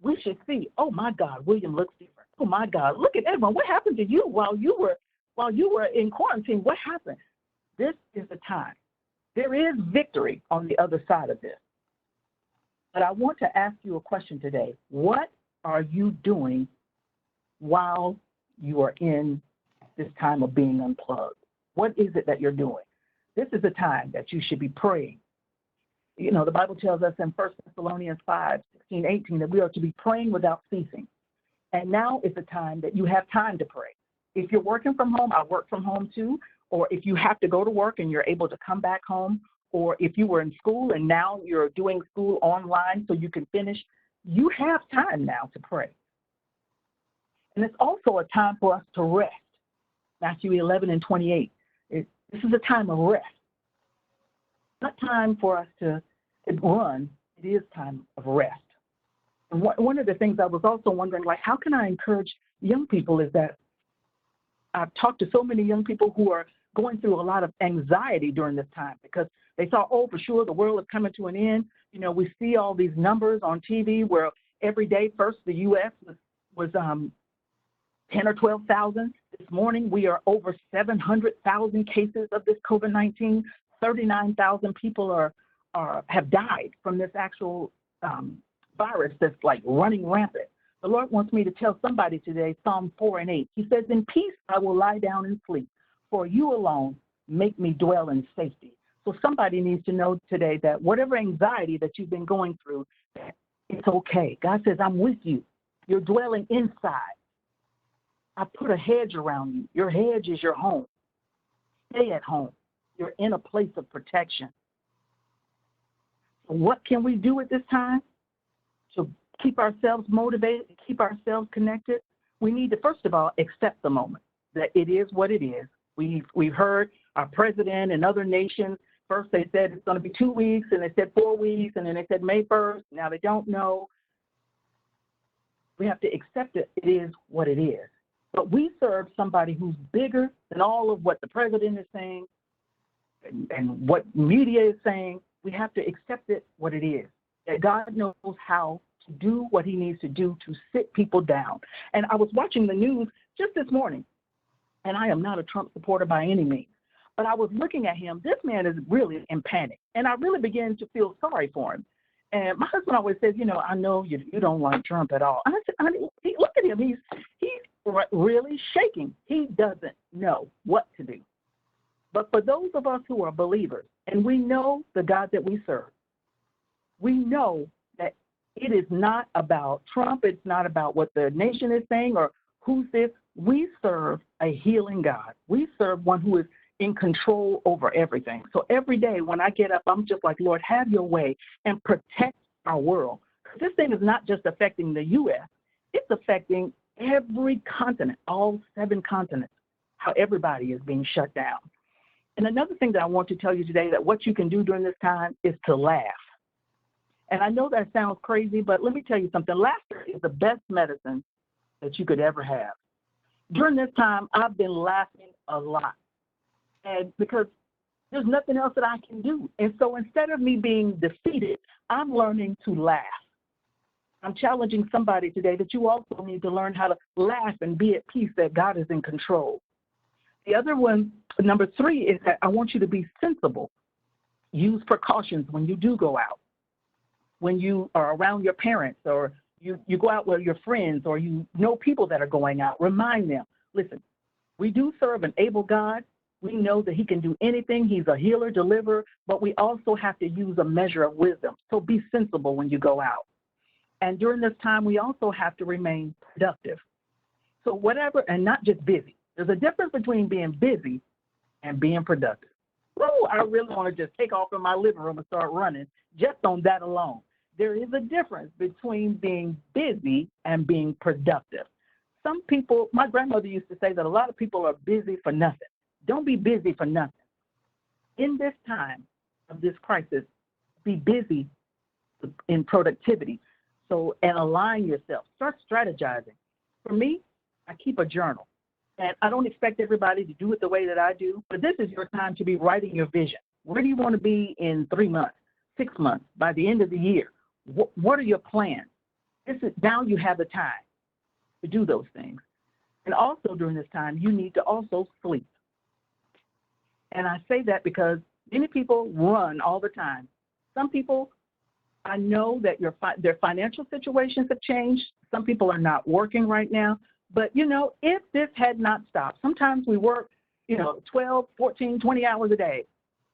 we should see, oh my God, William looks different. Oh my God, look at Edwin. What happened to you while you were in quarantine? What happened? This is the time. There is victory on the other side of this. But I want to ask you a question today. What are you doing while you are in this time of being unplugged? What is it that you're doing? This is the time that you should be praying. You know, the Bible tells us in 1 Thessalonians 5:16-18 that we are to be praying without ceasing. And now is the time that you have time to pray. If you're working from home, I work from home too, or if you have to go to work and you're able to come back home, or if you were in school and now you're doing school online so you can finish, you have time now to pray. And it's also a time for us to rest. Matthew 11:28. This is a time of rest. Not time for us to run. It is time of rest. And one of the things I was also wondering, like, how can I encourage young people is that I've talked to so many young people who are going through a lot of anxiety during this time because they thought, oh, for sure, the world is coming to an end. You know, we see all these numbers on TV where every day, first the U.S. was 10 or 12,000. This morning, we are over 700,000 cases of this COVID-19. 39,000 people have died from this actual virus that's like running rampant. The Lord wants me to tell somebody today, Psalm 4:8. He says, in peace I will lie down and sleep, for you alone make me dwell in safety. So somebody needs to know today that whatever anxiety that you've been going through, it's okay. God says, I'm with you. You're dwelling inside. I put a hedge around you. Your hedge is your home. Stay at home. You're in a place of protection. So what can we do at this time to keep ourselves motivated, keep ourselves connected? We need to, first of all, accept the moment, that it is what it is. We've heard our president and other nations, first they said it's going to be 2 weeks, and they said 4 weeks, and then they said May 1st. Now they don't know. We have to accept it. It is what it is. But we serve somebody who's bigger than all of what the president is saying and what media is saying. We have to accept it what it is, that God knows how to do what he needs to do to sit people down. And I was watching the news just this morning, and I am not a Trump supporter by any means, but I was looking at him. This man is really in panic, and I really began to feel sorry for him. And my husband always says, you know, I know you don't like Trump at all. And I said, honey, look at him. He's really shaking. He doesn't know what to do. But for those of us who are believers, and we know the God that we serve, we know that it is not about Trump. It's not about what the nation is saying or who's this. We serve a healing God. We serve one who is in control over everything. So every day when I get up, I'm just like, Lord, have your way and protect our world. This thing is not just affecting the U.S. It's affecting every continent, all 7 continents, how everybody is being shut down. And another thing that I want to tell you today, that what you can do during this time is to laugh. And I know that sounds crazy, but let me tell you something. Laughter is the best medicine that you could ever have. During this time, I've been laughing a lot, and because there's nothing else that I can do. And so instead of me being defeated, I'm learning to laugh. I'm challenging somebody today that you also need to learn how to laugh and be at peace, that God is in control. The other one, number 3, is that I want you to be sensible. Use precautions when you do go out. When you are around your parents, or you go out with your friends, or you know people that are going out, remind them, listen, we do serve an able God. We know that he can do anything. He's a healer, deliverer, but we also have to use a measure of wisdom. So be sensible when you go out. And during this time, we also have to remain productive. So whatever, and not just busy. There's a difference between being busy and being productive. Oh, I really want to just take off in my living room and start running just on that alone. There is a difference between being busy and being productive. Some people, my grandmother used to say that a lot of people are busy for nothing. Don't be busy for nothing. In this time of this crisis, be busy in productivity. So, and align yourself. Start strategizing. For me, I keep a journal. And I don't expect everybody to do it the way that I do, but this is your time to be writing your vision. Where do you want to be in 3 months, 6 months, by the end of the year? What are your plans? Now you have the time to do those things. And also during this time, you need to also sleep. And I say that because many people run all the time. Some people, I know that their financial situations have changed. Some people are not working right now. But, if this had not stopped, sometimes we work, 12, 14, 20 hours a day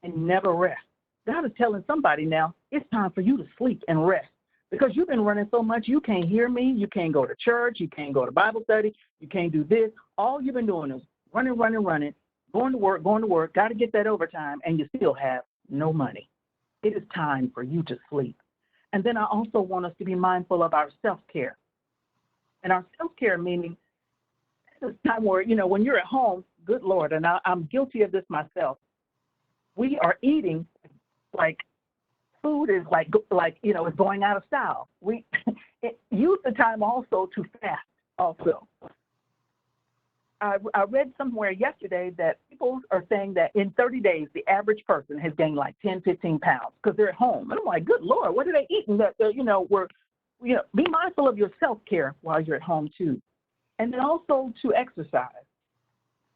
and never rest. God is telling somebody now, it's time for you to sleep and rest because you've been running so much, you can't hear me, you can't go to church, you can't go to Bible study, you can't do this. All you've been doing is running, going to work, got to get that overtime, and you still have no money. It is time for you to sleep. And then I also want us to be mindful of our self-care. And our self-care meaning this time where, when you're at home, good Lord, and I'm guilty of this myself, we are eating like food is like it's going out of style. We use the time also to fast also. I read somewhere yesterday that people are saying that in 30 days, the average person has gained like 10, 15 pounds because they're at home. And I'm like, good Lord, what are they eating that, be mindful of your self-care while you're at home too. And then also to exercise.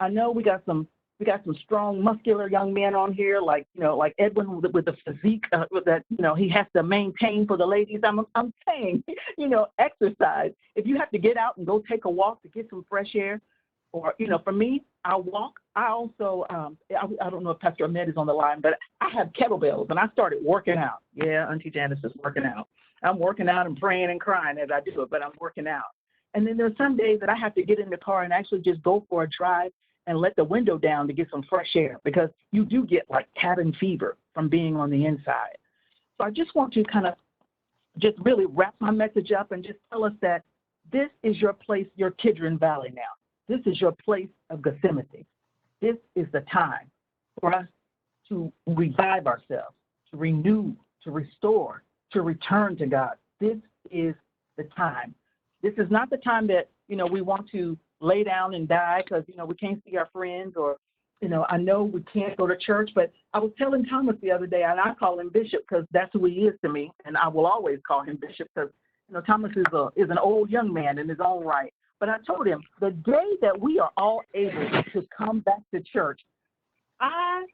I know we got some strong, muscular young men on here, like Edwin with the physique that he has to maintain for the ladies. I'm saying, exercise. If you have to get out and go take a walk to get some fresh air, or for me, I walk. I also I don't know if Pastor Ahmed is on the line, but I have kettlebells and I started working out. Yeah, Auntie Janice is working out. I'm working out and praying and crying as I do it, but I'm working out. And then there's some days that I have to get in the car and actually just go for a drive and let the window down to get some fresh air because you do get like cabin fever from being on the inside. So I just want to kind of just really wrap my message up and just tell us that this is your place, your Kidron Valley now. This is your place of Gethsemane. This is the time for us to revive ourselves, to renew, to restore, to return to God. This is the time. This is not the time that, we want to lay down and die because, we can't see our friends or, I know we can't go to church, but I was telling Thomas the other day, and I call him Bishop because that's who he is to me, and I will always call him Bishop because, Thomas is an old young man in his own right. But I told him the day that we are all able to come back to church, I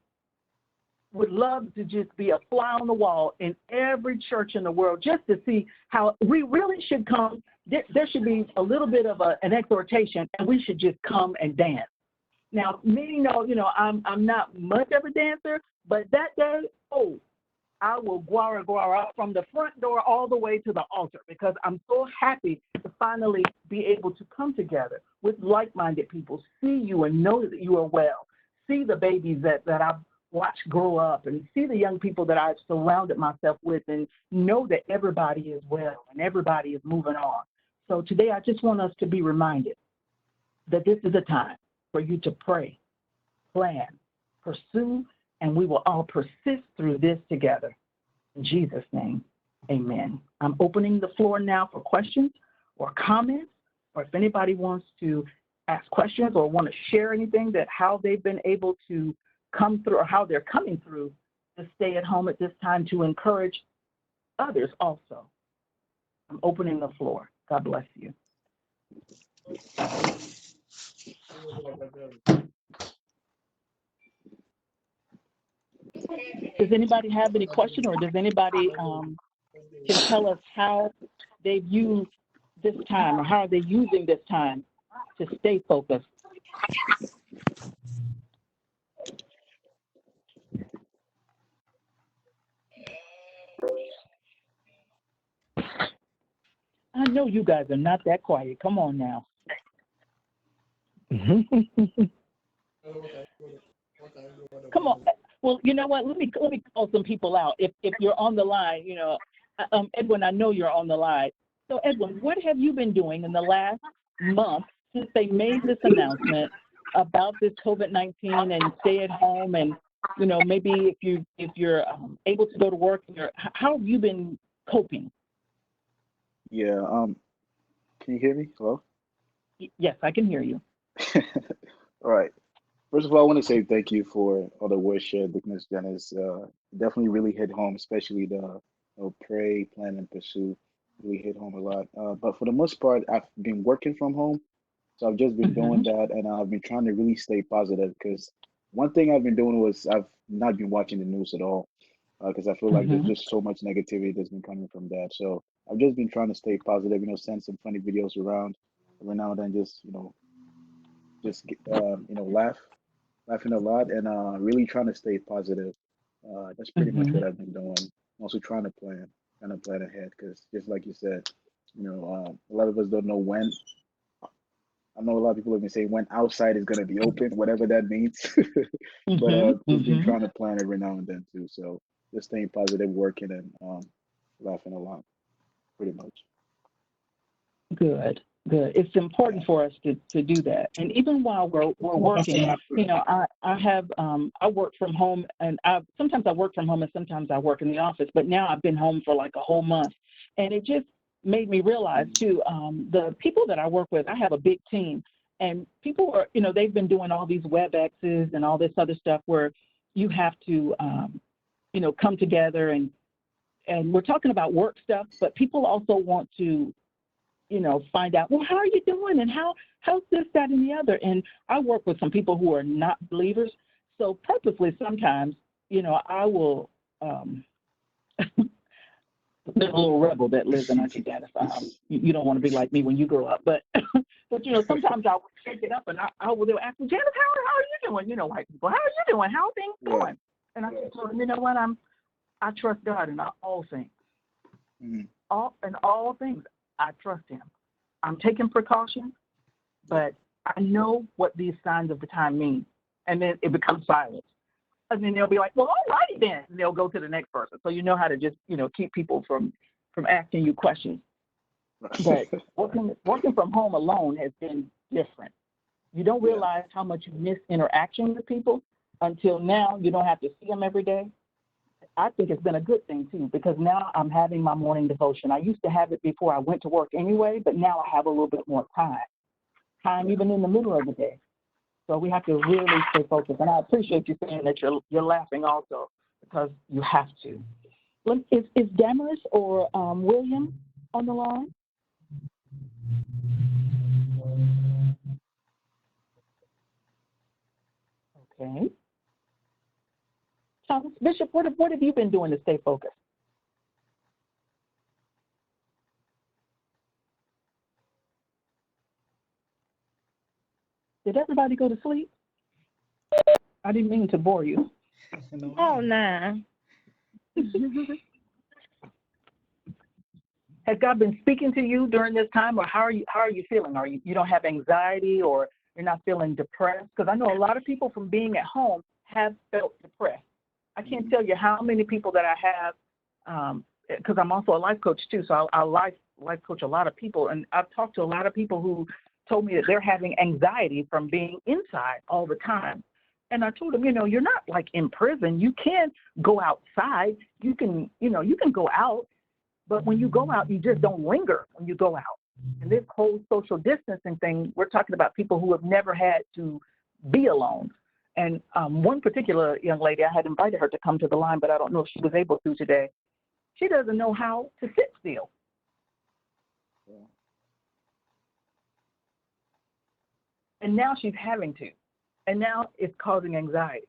would love to just be a fly on the wall in every church in the world just to see how we really should come. There should be a little bit of an exhortation, and we should just come and dance. Now, many know, I'm not much of a dancer, but that day, I will guara from the front door all the way to the altar because I'm so happy to finally be able to come together with like-minded people, see you and know that you are well, see the babies that I've watched grow up and see the young people that I've surrounded myself with and know that everybody is well and everybody is moving on. So today I just want us to be reminded that this is a time for you to pray, plan, pursue, and we will all persist through this together. In Jesus' name, amen. I'm opening the floor now for questions or comments, or if anybody wants to ask questions or want to share anything that how they've been able to come through or how they're coming through to stay at home at this time to encourage others also. I'm opening the floor. God bless you. Does anybody have any question, or does anybody can tell us how they've used this time or how are they using this time to stay focused? I know you guys are not that quiet. Come on now. Come on. Well, you know what? Let me call some people out. If you're on the line, Edwin, I know you're on the line. So Edwin, what have you been doing in the last month since they made this announcement about this COVID-19 and stay at home, and maybe if you're able to go to work, how have you been coping? Yeah. Can you hear me? Hello? Yes, I can hear you. All right. First of all, I want to say thank you for all the words shared, Deaconess Janice. Definitely really hit home, especially the pray, plan, and pursue. really hit home a lot. But for the most part, I've been working from home, so I've just been Mm-hmm. doing that, and I've been trying to really stay positive because one thing I've been doing was I've not been watching the news at all because I feel like there's Mm-hmm. just so much negativity that's been coming from that. So I've just been trying to stay positive, send some funny videos around every now and then, just just laughing a lot, and really trying to stay positive. That's pretty much Mm-hmm. what I've been doing. Also trying to plan ahead, because just like you said, a lot of us don't know when. I know a lot of people have been saying when outside is going to be open, whatever that means. But Mm-hmm. just been Mm-hmm. trying to plan every now and then too. So just staying positive, working, and laughing a lot, pretty much. Good, good. It's important for us to do that. And even while we're working, I have I work from home, and sometimes I work from home and sometimes I work in the office. But now I've been home for like a whole month, and it just made me realize Mhm. too, the people that I work with, I have a big team, and people are, they've been doing all these WebExes and all this other stuff where you have to come together, and we're talking about work stuff, but people also want to find out, well, how are you doing? And how's this, that, and the other? And I work with some people who are not believers. So purposely sometimes, I will, there's a little rebel that lives in Auntie Janice. You don't want to be like me when you grow up. But, but sometimes I will shake it up and I will ask me, Janice, how are you doing? White people, how are you doing? How are things Yeah. going? And I told them, you know what? I trust God in all things. Mhm. In all things, I trust him. I'm taking precautions, Yeah. but I know what these signs of the time mean. And then it becomes silence. And then they'll be like, well, all righty then. And they'll go to the next person. So you know how to just, keep people from asking you questions. But working from home alone has been different. You don't Yeah. realize how much you miss interaction with people until now you don't have to see them every day. I think it's been a good thing too, because now I'm having my morning devotion. I used to have it before I went to work anyway, but now I have a little bit more time Yeah. even in the middle of the day. So we have to really stay focused. And I appreciate you saying that you're laughing also, because you have to. Is Damaris or William on the line? Okay. Thomas Bishop, what have you been doing to stay focused? Did everybody go to sleep? I didn't mean to bore you. Oh, nah. Has God been speaking to you during this time, or how are you feeling? Are you don't have anxiety, or you're not feeling depressed? Because I know a lot of people from being at home have felt depressed. I can't Mhm. tell you how many people that I have, because I'm also a life coach too. So I life coach a lot of people, and I've talked to a lot of people who told me that they're having anxiety from being inside all the time. And I told them, you're not like in prison. You can go outside. You can go out, but when you go out, you just don't linger when you go out. And this whole social distancing thing, we're talking about people who have never had to be alone. And one particular young lady, I had invited her to come to the line, but I don't know if she was able to today. She doesn't know how to sit still. Yeah. And now she's having to. And now it's causing anxiety.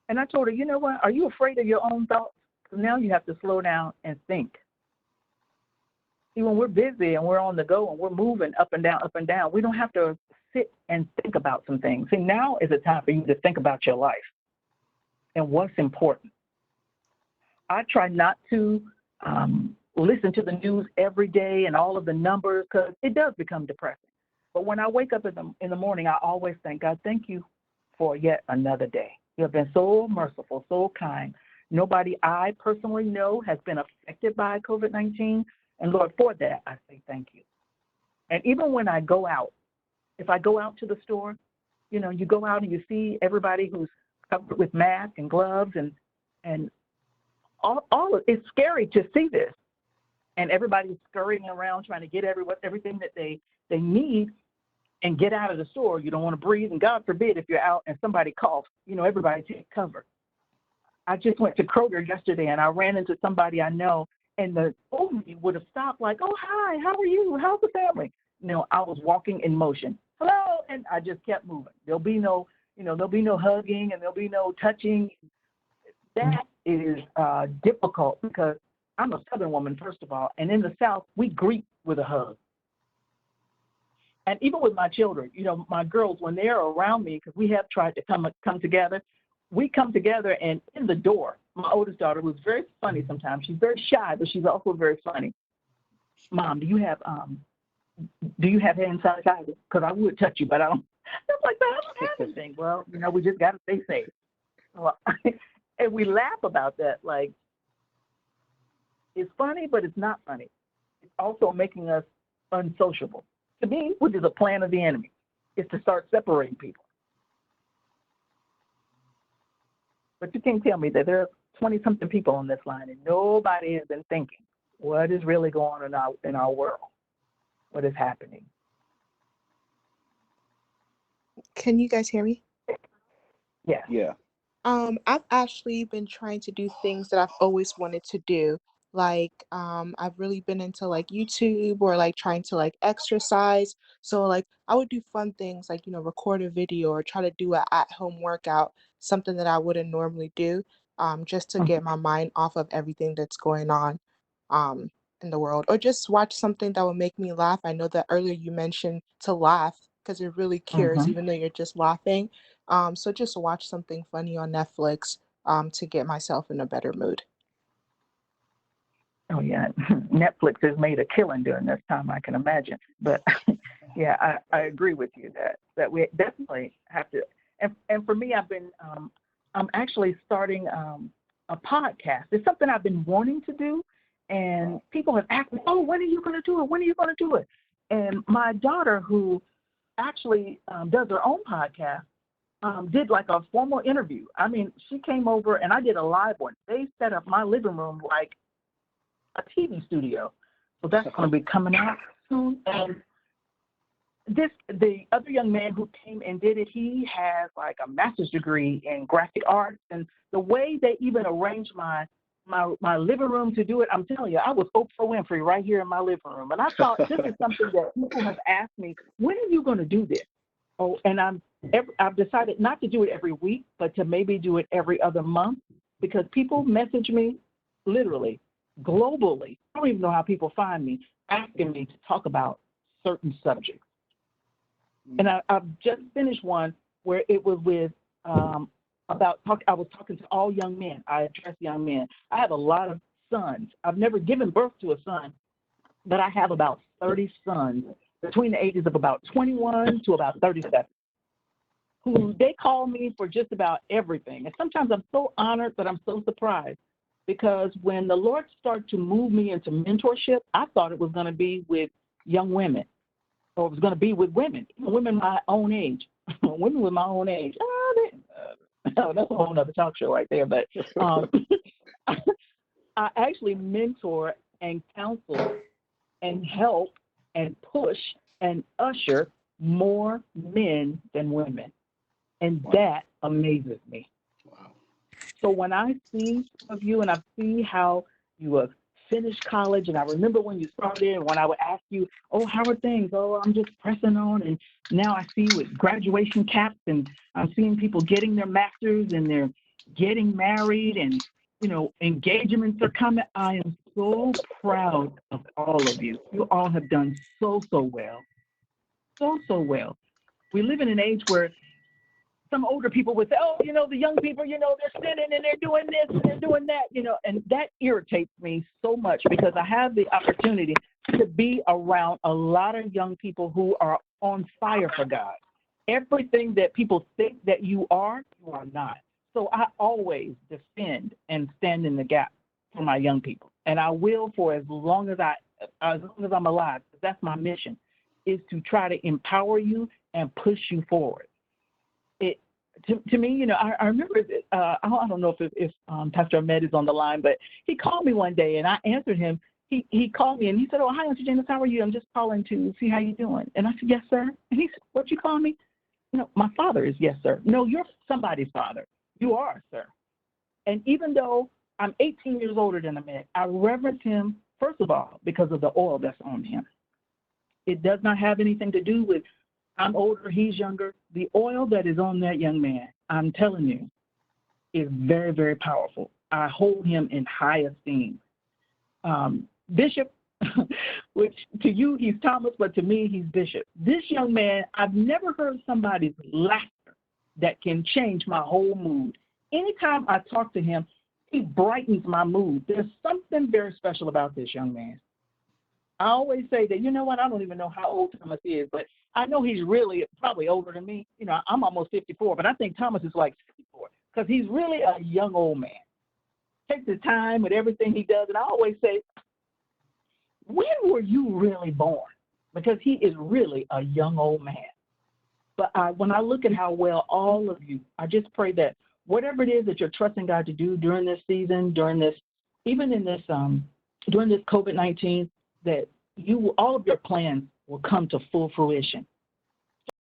And I told her, you know what? Are you afraid of your own thoughts? So now you have to slow down and think. See, when we're busy and we're on the go and we're moving up and down, we don't have to sit and think about some things. See, now is a time for you to think about your life and what's important. I try not to listen to the news every day and all of the numbers, because it does become depressing. But when I wake up in the morning, I always thank God, thank you for yet another day. You have been so merciful, so kind. Nobody I personally know has been affected by COVID-19. And Lord, for that, I say thank you. And even when I go out, if I go out to the store, you go out and you see everybody who's covered with masks and gloves, and all it's scary to see this. And everybody's scurrying around trying to get everything that they need and get out of the store. You don't want to breathe, and God forbid if you're out and somebody coughs, everybody take cover. I just went to Kroger yesterday and I ran into somebody I know, And the old me would have stopped like, oh, hi, how are you? How's the family? No, I was walking in motion. Hello, and I just kept moving. There'll be no, there'll be no hugging and there'll be no touching. That is difficult because I'm a Southern woman, first of all, and in the South, we greet with a hug. And even with my children, my girls, when they're around me, because we have tried to come together, we come together, and in the door, my oldest daughter, who's very funny sometimes, she's very shy, but she's also very funny. Mom, do you have hand sanitizer? Because I would touch you, but I don't. I'm like, I don't have anything. Well, we just got to stay safe. Well, and we laugh about that. Like, it's funny, but it's not funny. It's also making us unsociable. To me, which is a plan of the enemy, is to start separating people. But you can't tell me that there are 20-something people on this line and nobody has been thinking, what is really going on in our world? What is happening? Can you guys hear me? Yeah. Yeah. I've actually been trying to do things that I've always wanted to do. Like, I've really been into like YouTube or like trying to like exercise. So like I would do fun things like, record a video or try to do an at-home workout, something that I wouldn't normally do, just to get my mind off of everything that's going on in the world, or just watch something that would make me laugh. I know that earlier you mentioned to laugh because it really cures, even though you're just laughing. So just watch something funny on Netflix to get myself in a better mood. Oh, yeah. Netflix has made a killing during this time, I can imagine. But, yeah, I agree with you that we definitely have to. And for me, I'm actually starting a podcast. It's something I've been wanting to do. And people have asked me, oh, when are you going to do it? When are you going to do it? And my daughter, who actually does her own podcast, did like a formal interview. I mean, she came over and I did a live one. They set up my living room like a TV studio. So that's going to be coming out soon. And the other young man who came and did it, he has like a master's degree in graphic arts. And the way they even arranged my living room to do it, I'm telling you, I was Oprah Winfrey right here in my living room. And I thought this is something that people have asked me, when are you going to do this? Oh, and I've decided not to do it every week, but to maybe do it every other month, because people message me literally globally. I don't even know how people find me, asking me to talk about certain subjects. And I've just finished one where it was with I was talking to all young men. I address young men. I have a lot of sons. I've never given birth to a son, but I have about 30 sons between the ages of about 21 to about 37, who they call me for just about everything. And sometimes I'm so honored, but I'm so surprised, because when the Lord started to move me into mentorship, I thought it was going to be with young women, or it was going to be with women my own age. Women with my own age. That's a whole other talk show right there. But I actually mentor and counsel and help and push and usher more men than women. And that amazes me. Wow. So when I see some of you and I see how you have finished college, and I remember when you started and when I would ask you, oh, how are things? Oh, I'm just pressing on. And now I see with graduation caps, and I'm seeing people getting their masters and they're getting married, and, engagements are coming. I am so proud of all of you. You all have done so well. So well. We live in an age where some older people would say, oh, the young people, they're sitting and they're doing this and they're doing that, and that irritates me so much, because I have the opportunity to be around a lot of young people who are on fire for God. Everything that people think that you are not. So I always defend and stand in the gap for my young people. And I will for as long as I'm alive. That's my mission, is to try to empower you and push you forward. To me, I remember, I don't know if Pastor Ahmed is on the line, but he called me one day and I answered him. He called me and he said, oh, hi, Auntie Janice, how are you? I'm just calling to see how you're doing. And I said, yes, sir. And he said, what you call me? My father is yes, sir. No, you're somebody's father. You are, sir. And even though I'm 18 years older than the man. I reverence him, first of all, because of the oil that's on him. It does not have anything to do with I'm older, he's younger. The oil that is on that young man, I'm telling you, is very, very powerful. I hold him in high esteem. Bishop, which to you he's Thomas, but to me he's Bishop. This young man, I've never heard somebody's laughter that can change my whole mood. Anytime I talk to him, he brightens my mood. There's something very special about this young man. I always say that, you know what, I don't even know how old Thomas is, but I know he's really probably older than me. You know, I'm almost 54, but I think Thomas is like 64 because he's really a young old man. Takes his time with everything he does, and I always say, when were you really born? Because he is really a young old man. But when I look at how well all of you, I just pray that whatever it is that you're trusting God to do during this season, during this, even in this, during this COVID-19, that all of your plans will come to full fruition.